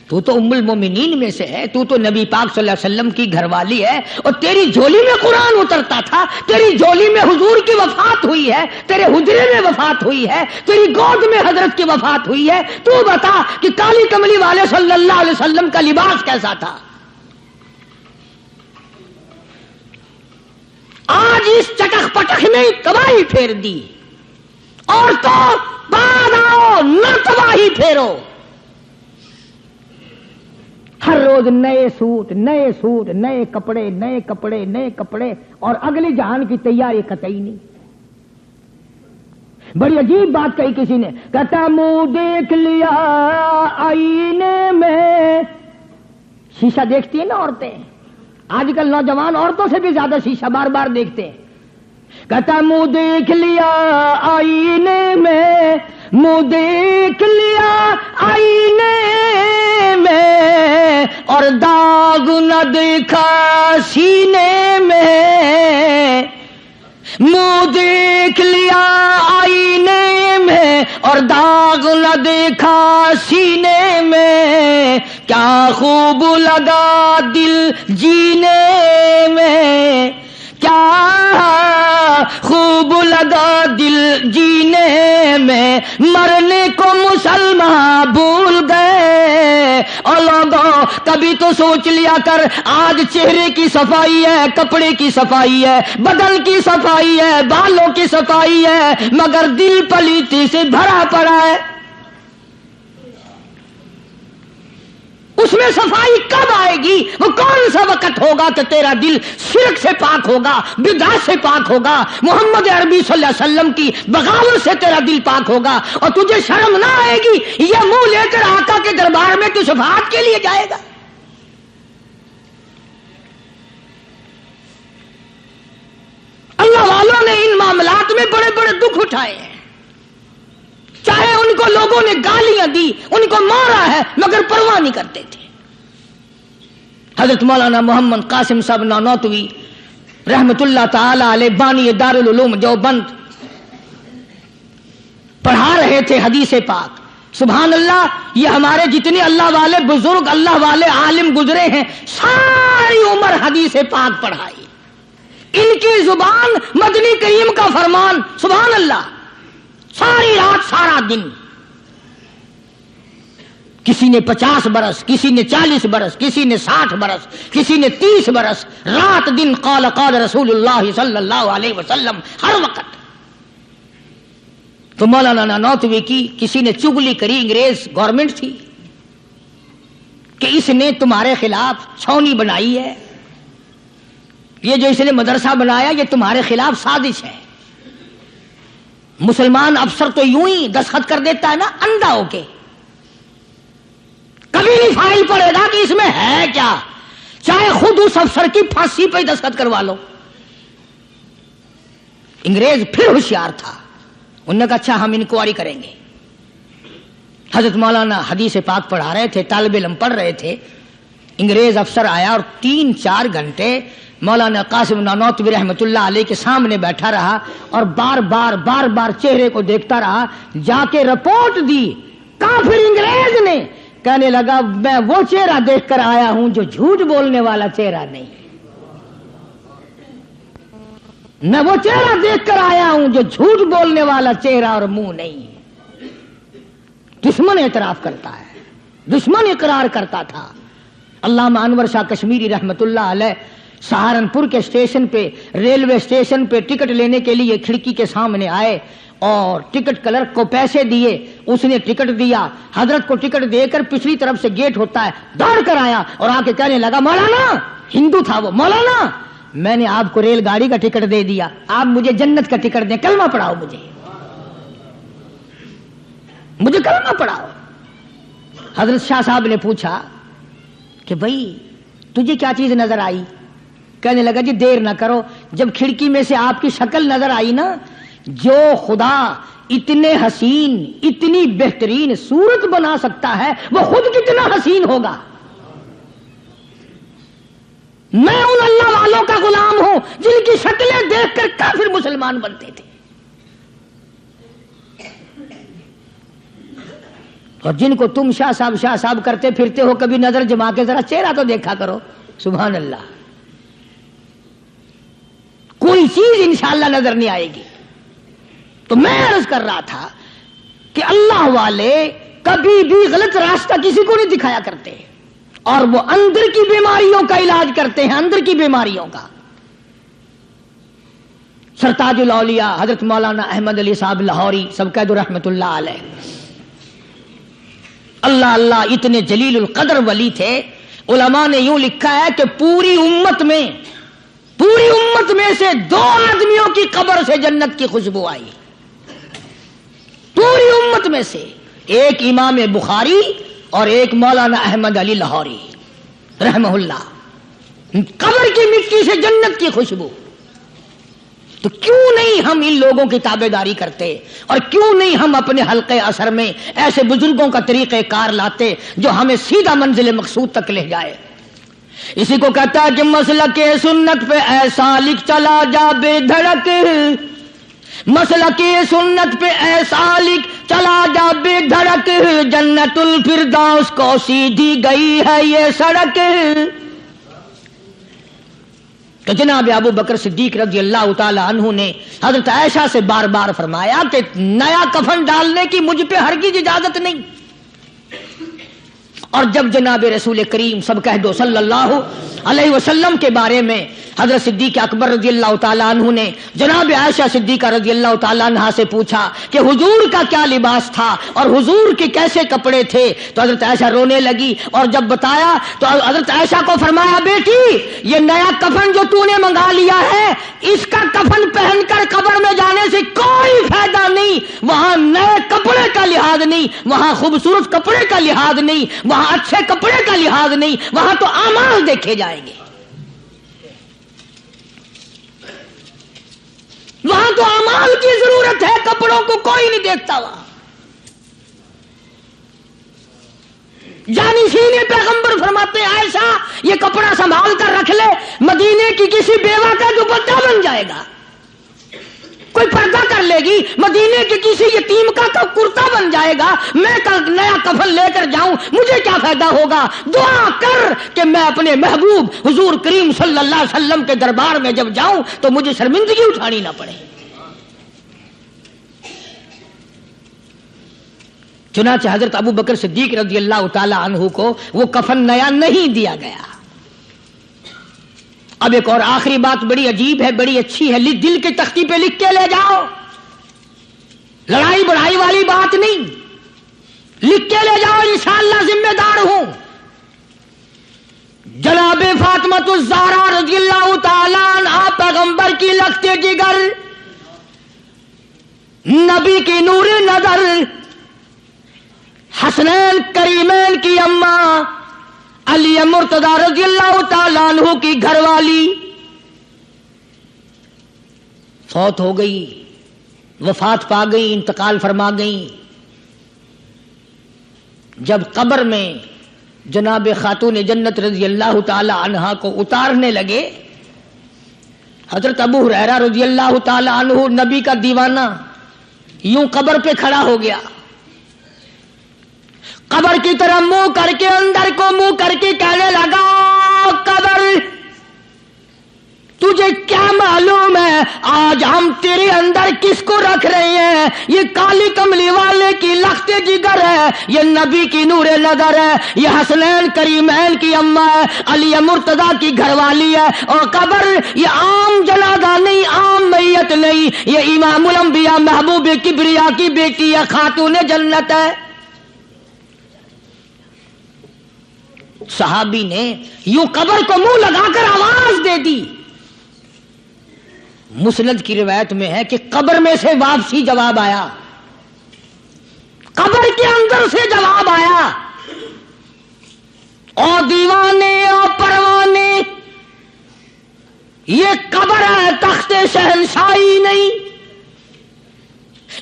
A: تو ام المومنین میں سے ہے، تو نبی پاک صلی اللہ علیہ وسلم کی گھر والی ہے، اور تیری جھولی میں قرآن اترتا تھا، تیری جھولی میں حضور کی وفات ہوئی ہے، تیرے حجرے میں وفات ہوئی ہے، تیری گود میں حضرت کی وفات ہوئی ہے. تو بتا کہ کالی کملی والے صلی اللہ علیہ وسلم کا لباس کیسا تھا؟ آج اس چٹخ پٹخ میں تباہی پھیر دی. اور تو بعد آؤ نہ تباہی پھیرو. ہر روز نئے سوٹ نئے کپڑے اور اگلی جہان کی تیاری قطعی نہیں. بڑی عجیب بات کہی کسی نے، کہتا منہ دیکھ لیا آئینے میں. شیشہ دیکھتی ہیں نا عورتیں، آج کل نوجوان عورتوں سے بھی زیادہ شیشہ بار بار دیکھتے ہیں. کہتا منہ دیکھ لیا آئینے میں، منہ دیکھ لیا آئینے میں، اور داغ نہ دیکھا سینے میں. منہ دیکھ لیا آئینے میں اور داغ نہ دیکھا سینے میں، کیا خوب لگا دل جینے میں، کیا خوب لگا دل جینے میں، مرنے کو مسلمان بھول گئے. اور لوگوں کبھی تو سوچ لیا کر، آج چہرے کی صفائی ہے، کپڑے کی صفائی ہے، بدن کی صفائی ہے، بالوں کی صفائی ہے، مگر دل پلیتی سے بھرا پڑا ہے. اس میں صفائی کب آئے گی؟ وہ کون سا وقت ہوگا کہ تیرا دل شرک سے پاک ہوگا، بدعت سے پاک ہوگا، محمد عربی صلی اللہ علیہ وسلم کی بغاوت سے تیرا دل پاک ہوگا، اور تجھے شرم نہ آئے گی یہ منہ لے کر آقا کے دربار میں تو شفاعت کے لیے جائے گا. اللہ والوں نے ان معاملات میں بڑے بڑے دکھ اٹھائے ہیں، چاہے ان کو لوگوں نے گالیاں دی، ان کو مارا ہے، مگر پرواہ نہیں کرتے تھے. حضرت مولانا محمد قاسم صاحب نانوتوی رحمت اللہ تعالی علیہ بانی دارالعلوم دیوبند پڑھا رہے تھے حدیث پاک. سبحان اللہ، یہ ہمارے جتنے اللہ والے بزرگ، اللہ والے عالم گزرے ہیں، ساری عمر حدیث پاک پڑھائی. ان کی زبان مدنی کریم کا فرمان. سبحان اللہ، ساری رات سارا دن. کسی نے 50 برس، کسی نے 40 برس، کسی نے 60 برس، کسی نے 30 برس، رات دن قال قال رسول اللہ صلی اللہ علیہ وسلم، ہر وقت. تو مولانا نانوتوی کی کسی نے چگلی کری، انگریز گورنمنٹ تھی کہ اس نے تمہارے خلاف چھاونی بنائی ہے، یہ جو اس نے مدرسہ بنایا یہ تمہارے خلاف سازش ہے. مسلمان افسر تو یوں ہی دستخط کر دیتا ہے نا اندھا ہو کے, کبھی نہیں فائل پڑے گا کہ اس میں ہے کیا, چاہے خود اس افسر کی پھانسی پہ دستخط کروا لو. انگریز پھر ہوشیار تھا, انہوں نے کہا اچھا ہم انکوائری کریں گے. حضرت مولانا حدیث پاک پڑھا رہے تھے, طالب علم پڑھ رہے تھے, انگریز افسر آیا اور 3-4 گھنٹے مولانا قاسم نانوتوی رحمۃ اللہ علیہ کے سامنے بیٹھا رہا اور بار بار چہرے کو دیکھتا رہا. جا کے رپورٹ دی کافر انگریز نے, کہنے لگا میں وہ چہرہ دیکھ کر آیا ہوں جو جھوٹ بولنے والا چہرہ نہیں, میں وہ چہرہ دیکھ کر آیا ہوں جو جھوٹ بولنے والا چہرہ اور منہ نہیں. دشمن اعتراف کرتا ہے, دشمن اقرار کرتا تھا. علامہ انور شاہ کشمیری رحمت اللہ علیہ سہارنپور کے اسٹیشن پہ, ریلوے اسٹیشن پہ ٹکٹ لینے کے لیے کھڑکی کے سامنے آئے اور ٹکٹ کلرک کو پیسے دیے, اس نے ٹکٹ دیا, حضرت کو ٹکٹ دے کر پچھلی طرف سے گیٹ ہوتا ہے دوڑ کر آیا اور آ کے کہنے لگا مولانا, ہندو تھا وہ, مولانا میں نے آپ کو ریل گاڑی کا ٹکٹ دے دیا, آپ مجھے جنت کا ٹکٹ دیں, کلمہ پڑھاؤ مجھے کلمہ پڑھاؤ. حضرت شاہ صاحب نے پوچھا کہ بھائی تجھے کیا چیز نظر آئی؟ کہنے لگا جی دیر نہ کرو, جب کھڑکی میں سے آپ کی شکل نظر آئی نا, جو خدا اتنے حسین اتنی بہترین صورت بنا سکتا ہے وہ خود کتنا حسین ہوگا. میں ان اللہ والوں کا غلام ہوں جن کی شکلیں دیکھ کر کافر مسلمان بنتے تھے, اور جن کو تم شاہ صاحب کرتے پھرتے ہو, کبھی نظر جما کے ذرا چہرہ تو دیکھا کرو. سبحان اللہ, کوئی چیز انشاءاللہ نظر نہیں آئے گی. تو میں عرض کر رہا تھا کہ اللہ والے کبھی بھی غلط راستہ کسی کو نہیں دکھایا کرتے, اور وہ اندر کی بیماریوں کا علاج کرتے ہیں, اندر کی بیماریوں کا. سرتاج الاولیاء حضرت مولانا احمد علی صاحب لاہوری سب کہہ دو رحمت اللہ علیہ, اللہ اللہ اتنے جلیل القدر ولی تھے. علماء نے یوں لکھا ہے کہ پوری امت میں سے 2 آدمیوں کی قبر سے جنت کی خوشبو آئی, پوری امت میں سے, ایک امام بخاری اور ایک مولانا احمد علی لاہوری رحمہ اللہ. قبر کی مٹی سے جنت کی خوشبو. تو کیوں نہیں ہم ان لوگوں کی تابعداری کرتے, اور کیوں نہیں ہم اپنے حلقے اثر میں ایسے بزرگوں کا طریقہ کار لاتے جو ہمیں سیدھا منزل مقصود تک لے جائے. اسی کو کہتا ہے کہ مسلک سنت پہ ایسا لکھ چلا جا بے دھڑک, مسلک سنت پہ ایسا لکھ چلا جا بے دھڑک, جنت الفردوس کو سیدھی گئی ہے یہ سڑک. تو جناب ابو بکر صدیق رضی اللہ تعالی عنہ نے حضرت عائشہ سے بار بار فرمایا کہ نیا کفن ڈالنے کی مجھ پہ ہرگز اجازت نہیں. اور جب جناب رسول کریم سب کہہ دو صلی اللہ علیہ وسلم کے بارے میں حضرت صدیق اکبر رضی اللہ تعالیٰ عنہ نے جناب عائشہ صدیقہ رضی اللہ تعالیٰ عنہ سے پوچھا کہ حضور کا کیا لباس تھا اور حضور کے کیسے کپڑے تھے, تو حضرت عائشہ رونے لگی, اور جب بتایا تو حضرت عائشہ کو فرمایا بیٹی یہ نیا کفن جو تو نے منگا لیا ہے اس کا کفن پہن کر قبر میں جانے سے کوئی فائدہ نہیں. وہاں نئے کپڑے کا لحاظ نہیں, وہاں خوبصورت کپڑے کا لحاظ نہیں, وہاں اچھے کپڑے کا لحاظ نہیں, وہاں تو اعمال دیکھے جائیں گے, وہاں تو اعمال کی ضرورت ہے, کپڑوں کو کوئی نہیں دیکھتا. وہاں جانشین پیغمبر فرماتے ہیں عائشہ یہ کپڑا سنبھال کر رکھ لے, مدینے کی کسی بیوہ کا دوپٹہ بن جائے گا, کوئی پردہ کر لے گی, مدینے کے کسی یتیم کا کرتا بن جائے گا. میں کل نیا کفن لے کر جاؤں مجھے کیا فائدہ ہوگا؟ دعا کر کہ میں اپنے محبوب حضور کریم صلی اللہ علیہ وسلم کے دربار میں جب جاؤں تو مجھے شرمندگی اٹھانی نہ پڑے. چنانچہ حضرت ابو بکر صدیق رضی اللہ تعالی عنہ کو وہ کفن نیا نہیں دیا گیا. اب ایک اور آخری بات بڑی عجیب ہے, بڑی اچھی ہے, دل کے تختی پہ لکھ کے لے جاؤ, لڑائی بڑھائی والی بات نہیں, لکھ کے لے جاؤ, انشاءاللہ ذمہ دار ہوں. جناب فاطمہ الزہرا رضی اللہ تعالی کی لخت جگر، نبی کی نور نظر، حسنین کریمین کی اماں علی مرتضی رضی اللہ تعالیٰ عنہ کی گھر والی فوت ہو گئی، وفات پا گئی، انتقال فرما گئی۔ جب قبر میں جناب خاتون جنت رضی اللہ تعالی عنہا کو اتارنے لگے، حضرت ابو ہریرہ رضی اللہ تعالی عنہ نبی کا دیوانہ یوں قبر پہ کھڑا ہو گیا، قبر کی طرف منہ کر کے، اندر کو منہ کر کے کہنے لگا، قبر تجھے کیا معلوم ہے آج ہم تیرے اندر کس کو رکھ رہے ہیں؟ یہ کالی کملی والے کی لخت جگر ہے، یہ نبی کی نور نظر ہے، یہ حسنین کریمین کی اماں ہے، علی مرتضی کی گھر والی ہے، اور قبر یہ عام جنازہ نہیں، عام میت نہیں، یہ امام الانبیاء محبوب کبریا کی بیٹی ہے، خاتون جنت ہے۔ صحابی نے یوں قبر کو منہ لگا کر آواز دے دی۔ مسند کی روایت میں ہے کہ قبر میں سے واپسی جواب آیا، قبر کے اندر سے جواب آیا، او دیوانے او پروانے، یہ قبر ہے تخت شہنشاہی نہیں،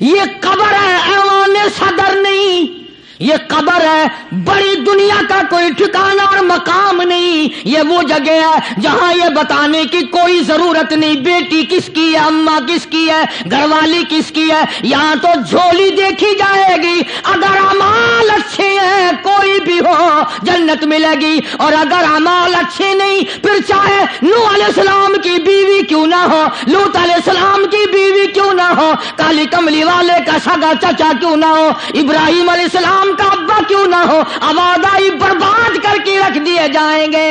A: یہ قبر ہے ایوان صدر نہیں، یہ قبر ہے بڑی دنیا کا کوئی ٹھکانہ اور مقام نہیں، یہ وہ جگہ ہے جہاں یہ بتانے کی کوئی ضرورت نہیں بیٹی کس کی ہے، اماں کس کی ہے، گھر والی کس کی ہے، یہاں تو جھولی دیکھی جائے گی، اگر اعمال اچھے ہیں کوئی بھی ہو جنت ملے گی، اور اگر اعمال اچھے نہیں پھر چاہے نوح علیہ السلام کی بیوی کیوں نہ ہو، لوط علیہ السلام کی بیوی کیوں نہ ہو، کالی کملی والے کا سگا چچا کیوں نہ ہو، ابراہیم علیہ السلام کا ابا کیوں نہ ہو، آبادائی برباد کر کے رکھ دیے جائیں گے۔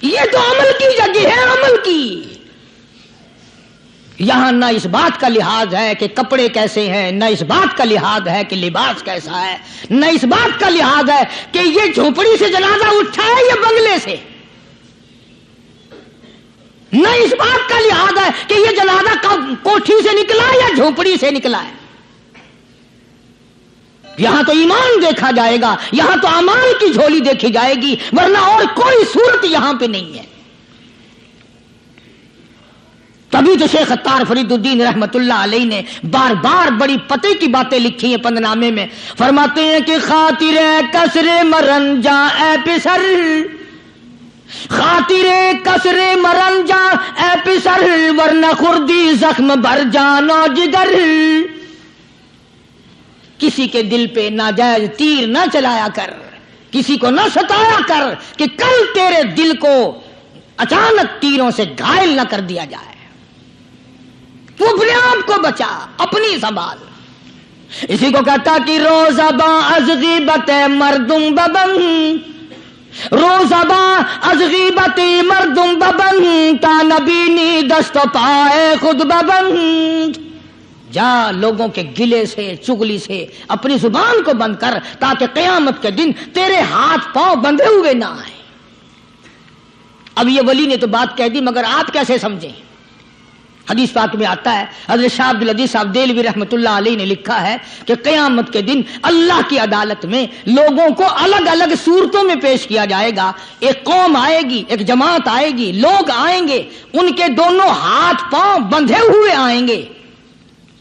A: یہ تو عمل کی جگہ ہے، عمل کی۔ یہاں نہ اس بات کا لحاظ ہے کہ کپڑے کیسے ہیں، نہ اس بات کا لحاظ ہے کہ لباس کیسا ہے، نہ اس بات کا لحاظ ہے کہ یہ جھونپڑی سے جنازہ اٹھا ہے یا بنگلے سے، نہ اس بات کا لحاظ ہے کہ یہ جنازہ کوٹھی سے نکلا یا جھونپڑی سے نکلا ہے۔ یہاں تو ایمان دیکھا جائے گا، یہاں تو اعمال کی جھولی دیکھی جائے گی، ورنہ اور کوئی صورت یہاں پہ نہیں ہے۔ تبھی تو شیخ عطار فرید الدین رحمت اللہ علیہ نے بار بار بڑی پتے کی باتیں لکھی ہیں پندنامے میں، فرماتے ہیں کہ خاطر کسر مرن جا اے پسر، خاطر کسر مرن جا اے پسر، ورنہ خردی زخم بھر جانو جگر۔ کسی کے دل پہ ناجائز تیر نہ چلایا کر، کسی کو نہ ستایا کر کہ کل تیرے دل کو اچانک تیروں سے گھائل نہ کر دیا جائے۔ تو اپنے آپ کو بچا، اپنی سنبھال۔ اسی کو کہتا کہ روزباں از غیبت مردم ببن، روزباں از غیبت مردم ببن، تا نبینی دست پائے خود ببن۔ جا لوگوں کے گلے سے چگلی سے اپنی زبان کو بند کر، تاکہ قیامت کے دن تیرے ہاتھ پاؤں بندھے ہوئے نہ آئیں۔ اب یہ ولی نے تو بات کہہ دی، مگر آپ کیسے سمجھیں؟ حدیث پاک میں آتا ہے، حضرت شاہ عبد العزیز صاحب دہلوی رحمۃ اللہ علیہ نے لکھا ہے کہ قیامت کے دن اللہ کی عدالت میں لوگوں کو الگ الگ صورتوں میں پیش کیا جائے گا۔ ایک قوم آئے گی، ایک جماعت آئے گی، لوگ آئیں گے، ان کے دونوں ہاتھ پاؤں بندھے ہوئے آئیں گے،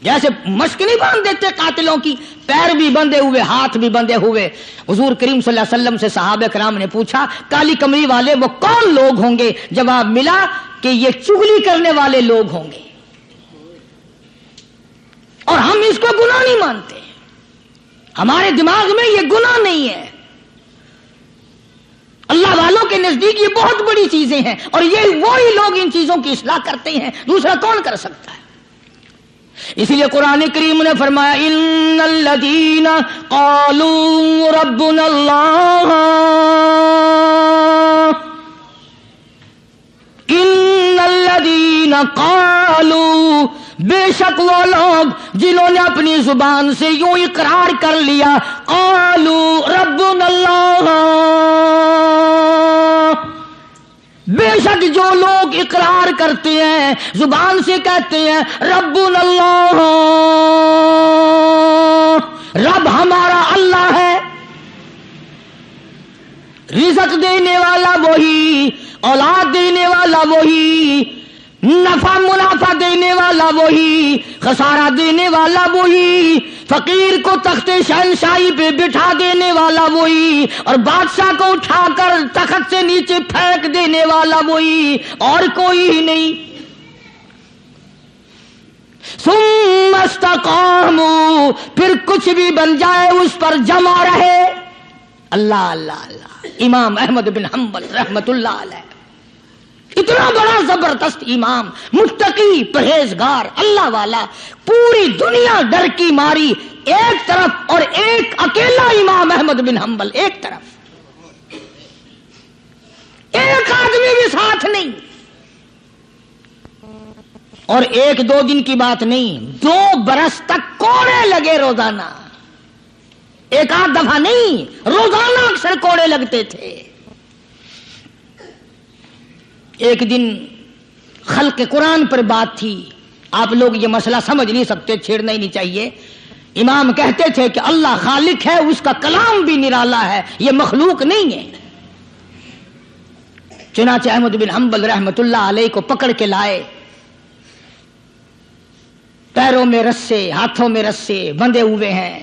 A: جیسے مشک نہیں باندھ دیتے قاتلوں کی، پیر بھی بندھے ہوئے، ہاتھ بھی بندھے ہوئے۔ حضور کریم صلی اللہ علیہ وسلم سے صحابہ کرام نے پوچھا کالی کمری والے وہ کون لوگ ہوں گے؟ جواب ملا کہ یہ چغلی کرنے والے لوگ ہوں گے، اور ہم اس کو گناہ نہیں مانتے، ہمارے دماغ میں یہ گناہ نہیں ہے۔ اللہ والوں کے نزدیک یہ بہت بڑی چیزیں ہیں، اور یہ وہی لوگ ان چیزوں کی اصلاح کرتے ہیں، دوسرا کون کر سکتا ہے؟ اسی لیے قرآن کریم نے فرمایا ان الذین قالوا ربنا اللہ، ان الذین قالوا، بے شک وہ لوگ جنہوں نے اپنی زبان سے یوں اقرار کر لیا، قالوا ربنا اللہ، شک جو لوگ اقرار کرتے ہیں، زبان سے کہتے ہیں ربنا اللہ، رب ہمارا اللہ ہے، رزق دینے والا وہی، اولاد دینے والا وہی، نفع منافع دینے والا وہی، خسارہ دینے والا وہی، فقیر کو تخت شہنشاہی پہ بٹھا دینے والا وہی، اور بادشاہ کو اٹھا کر تخت سے نیچے پھینک دینے والا وہی، اور کوئی ہی نہیں۔ ثم استقاموا، پھر کچھ بھی بن جائے اس پر جمع رہے۔ اللہ اللہ اللہ، امام احمد بن حنبل رحمت اللہ علیہ، اتنا بڑا زبردست امام، متقی، پرہیزگار، اللہ والا، پوری دنیا ڈر کی ماری ایک طرف، اور ایک اکیلا امام احمد بن حنبل ایک طرف، ایک آدمی بھی ساتھ نہیں، اور ایک دو دن کی بات نہیں، 2 برس تک کوڑے لگے روزانہ، ایک آدھ دفعہ نہیں، روزانہ اکثر کوڑے لگتے تھے۔ ایک دن خلق قرآن پر بات تھی، آپ لوگ یہ مسئلہ سمجھ نہیں سکتے، چھیڑنا ہی نہیں چاہیے۔ امام کہتے تھے کہ اللہ خالق ہے، اس کا کلام بھی نرالا ہے، یہ مخلوق نہیں ہے۔ چنانچہ احمد بن حنبل رحمت اللہ علیہ کو پکڑ کے لائے، پیروں میں رسے، ہاتھوں میں رسے بندھے ہوئے ہیں،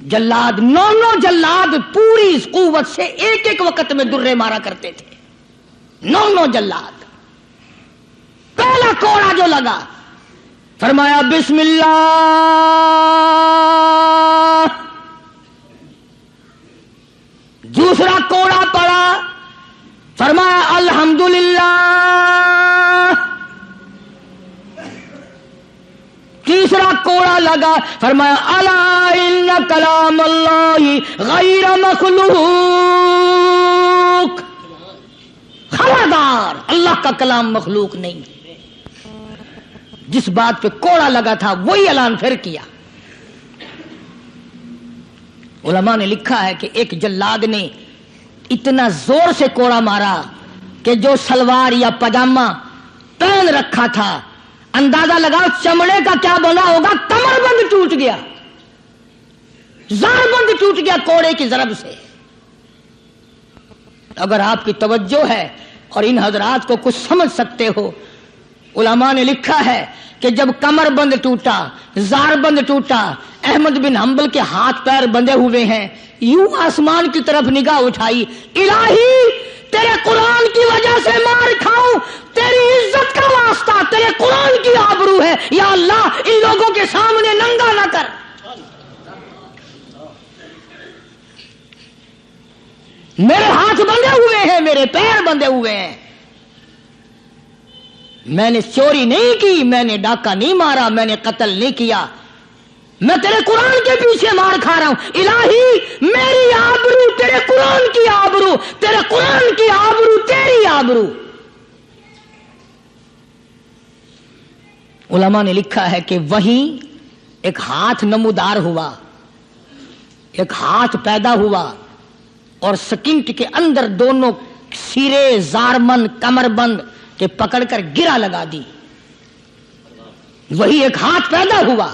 A: جلاد، 9 جلاد پوری قوت سے ایک ایک وقت میں درے مارا کرتے تھے، 9 جلاد۔ پہلا کوڑا جو لگا، فرمایا بسم اللہ، دوسرا کوڑا پڑا، فرمایا الحمدللہ، تیسرا کوڑا لگا، فرمایا الا ان کلام اللہ غیر مخلوق، خبردار، اللہ کا کلام مخلوق نہیں۔ جس بات پہ کوڑا لگا تھا وہی اعلان پھر کیا۔ علماء نے لکھا ہے کہ ایک جلاد نے اتنا زور سے کوڑا مارا کہ جو سلوار یا پاجامہ پہن رکھا تھا، اندازہ لگا چمڑے کا کیا بنا ہوگا، کمر بند ٹوٹ گیا، زار بند ٹوٹ گیا کوڑے کی ضرب سے۔ اگر آپ کی توجہ ہے اور ان حضرات کو کچھ سمجھ سکتے ہو، علماء نے لکھا ہے کہ جب کمر بند ٹوٹا، زار بند ٹوٹا، احمد بن حنبل کے ہاتھ پیر بندھے ہوئے ہیں، یوں آسمان کی طرف نگاہ اٹھائی، الہی تیرے قرآن کی وجہ سے مار کھاؤں، تیری عزت کا واسطہ، تیرے قرآن کی آبرو ہے، یا اللہ ان لوگوں کے سامنے ننگا نہ کر۔ میرے ہاتھ بندھے ہوئے ہیں، میرے پیر بندھے ہوئے ہیں، میں نے چوری نہیں کی، میں نے ڈاکہ نہیں مارا، میں نے قتل نہیں کیا، میں تیرے قرآن کے پیچھے مار کھا رہا ہوں، الہی میری آبرو تیرے قرآن کی آبرو، تیرے قرآن کی آبرو تیری آبرو۔ علماء نے لکھا ہے کہ وہیں ایک ہاتھ نمودار ہوا، ایک ہاتھ پیدا ہوا، اور سکنٹ کے اندر دونوں سرے زارمند کمر بند کے پکڑ کر گرا لگا دی۔ وہی ایک ہاتھ پیدا ہوا،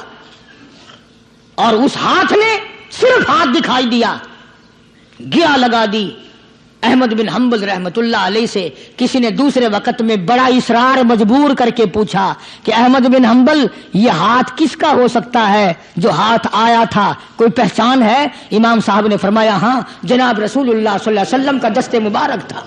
A: اور اس ہاتھ نے صرف ہاتھ دکھائی دیا، گرا لگا دی۔ احمد بن حنبل رحمت اللہ علیہ سے کسی نے دوسرے وقت میں بڑا اصرار مجبور کر کے پوچھا کہ احمد بن حنبل یہ ہاتھ کس کا ہو سکتا ہے جو ہاتھ آیا تھا، کوئی پہچان ہے؟ امام صاحب نے فرمایا ہاں، جناب رسول اللہ صلی اللہ علیہ وسلم کا دست مبارک تھا۔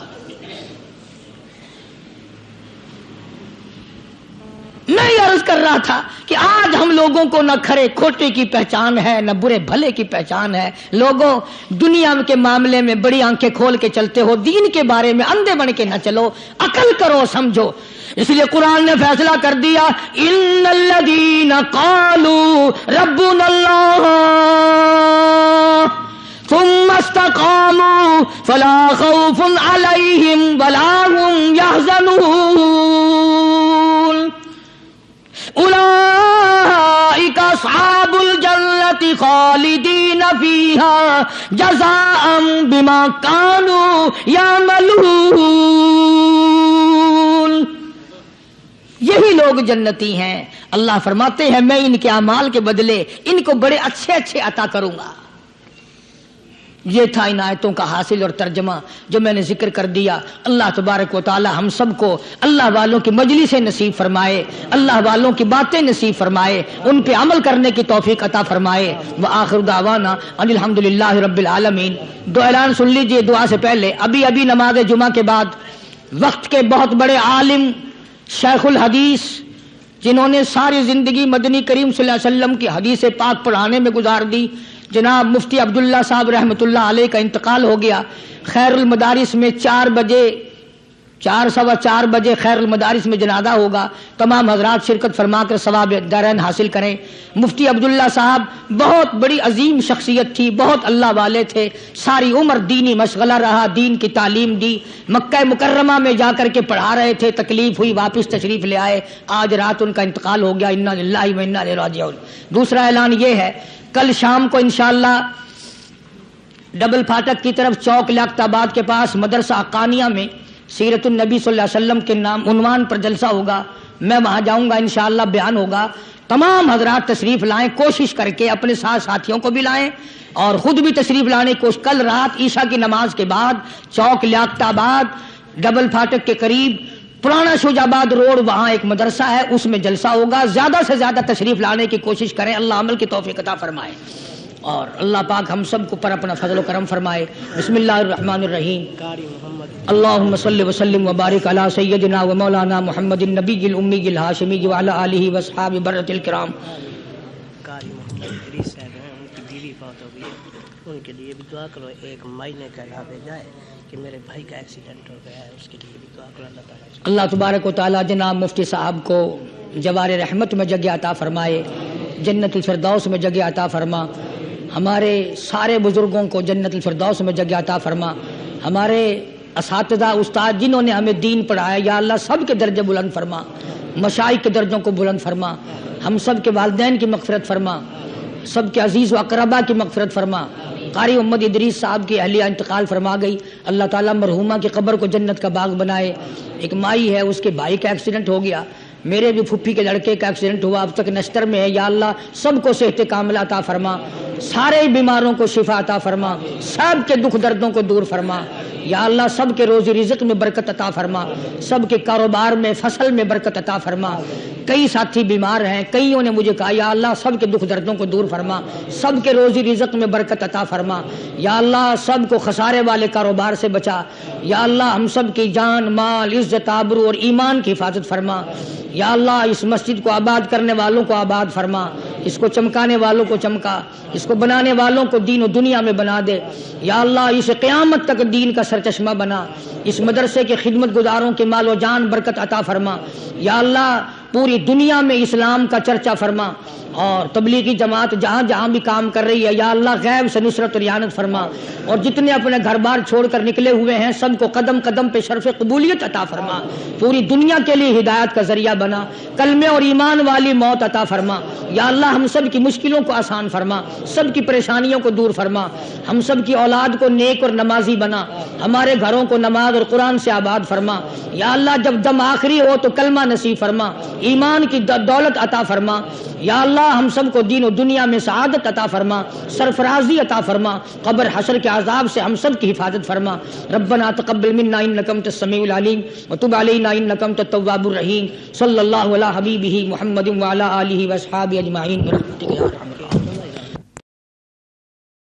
A: میں یہ عرض کر رہا تھا کہ آج ہم لوگوں کو نہ کھرے کھوٹے کی پہچان ہے، نہ برے بھلے کی پہچان ہے۔ لوگوں دنیا کے معاملے میں بڑی آنکھیں کھول کے چلتے ہو، دین کے بارے میں اندھے بن کے نہ چلو، عقل کرو، سمجھو۔ اس لیے قرآن نے فیصلہ کر دیا، ان الذین قالوا ربنا اللہ ثم استقاموا فلا خوف علیہم ولا هم يحزنون اولئک اصحاب الجنۃ خالدین فیہا جزاء بما کانوا یعملون. یہی لوگ جنتی ہیں. اللہ فرماتے ہیں میں ان کے اعمال کے بدلے ان کو بڑے اچھے اچھے عطا کروں گا. یہ تھا ان آیتوں کا حاصل اور ترجمہ جو میں نے ذکر کر دیا. اللہ تبارک و تعالی ہم سب کو اللہ والوں کی مجلس نصیب فرمائے, اللہ والوں کی باتیں نصیب فرمائے, ان پہ عمل کرنے کی توفیق عطا فرمائے. وآخر دعوانا ان الحمدللہ رب العالمین. دو اعلان سن لیجئے دعا سے پہلے. ابھی نماز جمعہ کے بعد وقت کے بہت بڑے عالم شیخ الحدیث جنہوں نے ساری زندگی مدنی کریم صلی اللہ علیہ وسلم کی حدیث پاک پڑھانے میں گزار دی, جناب مفتی عبداللہ صاحب رحمۃ اللہ علیہ کا انتقال ہو گیا. خیر المدارس میں 4:15 بجے خیر المدارس میں جنازہ ہوگا. تمام حضرات شرکت فرما کر ثواب دارین حاصل کریں. مفتی عبداللہ صاحب بہت بڑی عظیم شخصیت تھی, بہت اللہ والے تھے, ساری عمر دینی مشغلہ رہا, دین کی تعلیم دی, مکہ مکرمہ میں جا کر کے پڑھا رہے تھے, تکلیف ہوئی واپس تشریف لے آئے, آج رات ان کا انتقال ہو گیا. انا للہ و انا الیہ راجعون. دوسرا اعلان یہ ہے, کل شام کو انشاءاللہ ڈبل پھاٹک کی طرف چوک لیاقت آباد کے پاس مدرسہ حقانیہ میں سیرت النبی صلی اللہ علیہ وسلم کے نام عنوان پر جلسہ ہوگا. میں وہاں جاؤں گا, انشاءاللہ بیان ہوگا. تمام حضرات تشریف لائیں, کوشش کر کے اپنے ساتھ ساتھیوں کو بھی لائیں اور خود بھی تشریف لانے کی کوشش. کل رات عشاء کی نماز کے بعد چوک لیاقت آباد ڈبل پھاٹک کے قریب پرانا شوج آباد روڈ, وہاں ایک مدرسہ ہے, اس میں جلسہ ہوگا. زیادہ سے زیادہ تشریف لانے کی کوشش کریں. اللہ عمل کی توفیق عطا فرمائے اور اللہ پاک ہم سب کو پر اپنا فضل و کرم فرمائے. بسم اللہ الرحمن الرحیم. اللہم صلی وسلم وبارک علی سیدنا و مولانا محمد النبی الامی الہاشمی وعلی آلہ واصحابہ برۃ الکرام.
B: قاری محمد ادریس صاحب ہیں, ان کی بیوی فوت ہو گئی ہے, ان کے لیے بھی دعا کرو. 1 مہینے کا علاج جائے کہ میرے بھائی کا ایکسیڈنٹ ہو گیا ہے, اس کے لیے بھی دعا کرو. اللہ تعالیٰ
A: اللہ تبارک و تعالی جناب مفتی صاحب کو جوار رحمت میں جگہ عطا فرمائے, جنت الفردوس میں جگہ عطا فرما. ہمارے سارے بزرگوں کو جنت الفردوس میں جگہ عطا فرما. ہمارے اساتذہ استاد جنہوں نے ہمیں دین پڑھایا, یا اللہ سب کے درجے بلند فرما, مشائخ کے درجوں کو بلند فرما. ہم سب کے والدین کی مغفرت فرما, سب کے عزیز و اقربا کی مغفرت فرما. قاری محمد ادریس صاحب کی اہلیہ انتقال فرما گئی, اللہ تعالیٰ مرحومہ کی قبر کو جنت کا باغ بنائے. ایک مائی ہے, اس کے بھائی کا ایکسیڈنٹ ہو گیا, میرے بھی پھپھی کے لڑکے کا ایکسیڈنٹ ہوا, اب تک نشتر میں ہے. یا اللہ سب کو صحت کاملہ عطا فرما, سارے بیماروں کو شفا عطا فرما, سب کے دکھ دردوں کو دور فرما. یا اللہ سب کے روزی رزق میں برکت عطا فرما, سب کے کاروبار میں فصل میں برکت عطا فرما. کئی ساتھی بیمار ہیں, کئیوں نے مجھے کہا یا اللہ سب کے دکھ دردوں کو دور فرما, سب کے روزی رزق میں برکت عطا فرما. یا اللہ سب کو خسارے والے کاروبار سے بچا. یا اللہ ہم سب کی جان مال عزت آبرو اور ایمان کی حفاظت فرما. یا اللہ اس مسجد کو آباد کرنے والوں کو آباد فرما, اس کو چمکانے والوں کو چمکا, اس کو بنانے والوں کو دین و دنیا میں بنا دے. یا اللہ اسے قیامت تک دین کا سرچشمہ بنا. اس مدرسے کے خدمت گزاروں کے مال و جان برکت عطا فرما. یا اللہ پوری دنیا میں اسلام کا چرچا فرما, اور تبلیغی جماعت جہاں جہاں بھی کام کر رہی ہے یا اللہ غیب سے نصرت اور اعانت فرما. اور جتنے اپنے گھر بار چھوڑ کر نکلے ہوئے ہیں سب کو قدم قدم پہ شرف قبولیت عطا فرما, پوری دنیا کے لیے ہدایت کا ذریعہ بنا, کلمے اور ایمان والی موت عطا فرما. یا اللہ ہم سب کی مشکلوں کو آسان فرما, سب کی پریشانیوں کو دور فرما. ہم سب کی اولاد کو نیک اور نمازی بنا, ہمارے گھروں کو نماز اور قرآن سے آباد فرما. یا اللہ جب دم آخری ہو تو کلمہ نصیب فرما, ایمان کی دولت عطا فرما. یا اللہ ہم سب کو دین و دنیا میں سعادت عطا فرما, سرفرازی عطا فرما, قبر حشر کے عذاب سے ہم سب کی حفاظت فرما. ربنا تقبل منا انک انت السمیع العلیم وتب علینا انک انت التواب الرحیم. صلی اللہ علی حبیبہ محمد وعلی آلہ واصحابہ اجمعین برحمتک یا ارحم الراحمین.